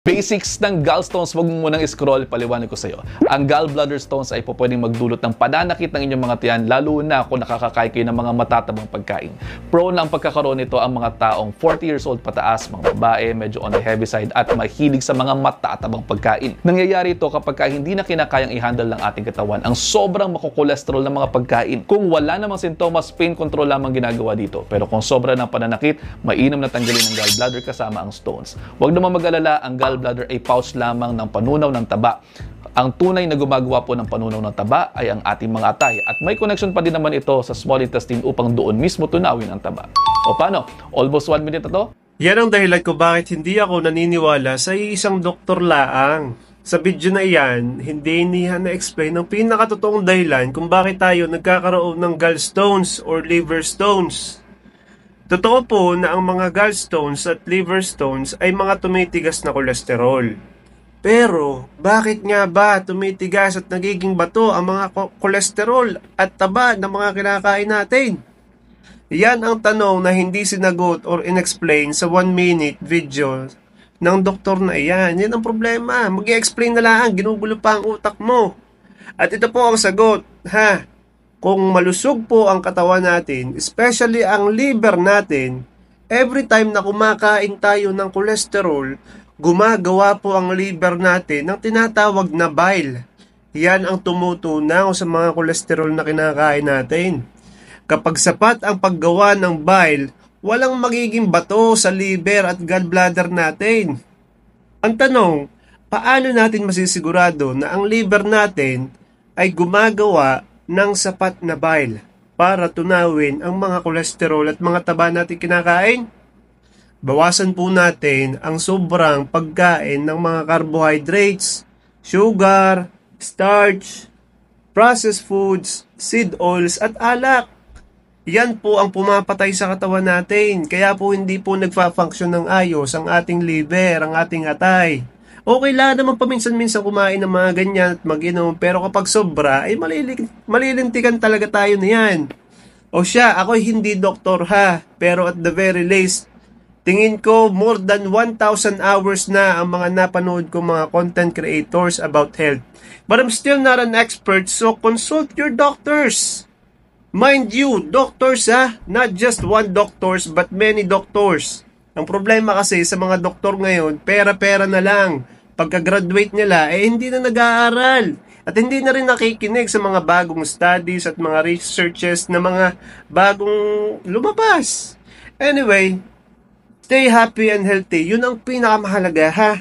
Basics ng gallstones, wag mo munang scroll, paliwanag ko sa iyo. Ang gallbladder stones ay pwedeng magdulot ng pananakit ng inyong mga tiyan, lalo na kung nakakakain kayo ng mga matatabang pagkain. Prone ang pagkakaroon nito ang mga taong 40 years old pataas, mga babae, medyo on the heavy side at mahilig sa mga matatabang pagkain. Nangyayari ito kapag hindi na kinakayang i-handle ng ating katawan ang sobrang makokolesterol ng mga pagkain. Kung wala namang sintomas, pain control lamang ginagawa dito. Pero kung sobra ng pananakit, mainam na tanggalin ang gallbladder kasama ang stones. Huwag naman mag-alala, ang gallbladder ay pouch lamang ng panunaw ng taba. Ang tunay na gumagawa po ng panunaw ng taba ay ang ating mga atay at may connection pa din naman ito sa small intestine upang doon mismo tunawin ang taba. O paano? Almost 1 minute na to? Yan ang dahilan ko bakit hindi ako naniniwala sa isang doktor laang. Sa video na iyan, hindi niya na-explain ang pinakatotoong dahilan kung bakit tayo nagkakaroon ng gallstones or liver stones. Totoo po na ang mga gallstones at liver stones ay mga tumitigas na kolesterol. Pero, bakit nga ba tumitigas at nagiging bato ang mga kolesterol at taba ng mga kinakain natin? Yan ang tanong na hindi sinagot or inexplain sa 1-minute video ng doktor na iyan. Yan ang problema. Mag-i-explain na lang, ginugulo pa ang utak mo. At ito po ang sagot, ha? Kung malusog po ang katawan natin, especially ang liver natin, every time na kumakain tayo ng kolesterol, gumagawa po ang liver natin ng tinatawag na bile. Yan ang tumutunaw sa mga kolesterol na kinakain natin. Kapag sapat ang paggawa ng bile, walang magiging bato sa liver at gallbladder natin. Ang tanong, paano natin masisigurado na ang liver natin ay gumagawa ng sapat na bile para tunawin ang mga kolesterol at mga taba natin kinakain? Bawasan po natin ang sobrang pagkain ng mga carbohydrates, sugar, starch, processed foods, seed oils at alak. Yan po ang pumapatay sa katawan natin. Kaya po hindi po nagfa-function ng ayos ang ating liver, ang ating atay. Okay lang naman paminsan-minsan kumain ng mga ganyan at mag-inom, pero kapag sobra, ay malilintikan talaga tayo niyan. O siya, ako hindi doktor ha, pero at the very least, tingin ko more than 1,000 hours na ang mga napanood ko mga content creators about health. But I'm still not an expert, so consult your doctors. Mind you, doctors ha, not just one doctors but many doctors. Ang problema kasi sa mga doktor ngayon, pera-pera na lang. Pagka-graduate nila, hindi na nag-aaral. At hindi na rin nakikinig sa mga bagong studies at mga researches na mga bagong lumabas. Anyway, stay happy and healthy. Yun ang pinakamahalaga ha.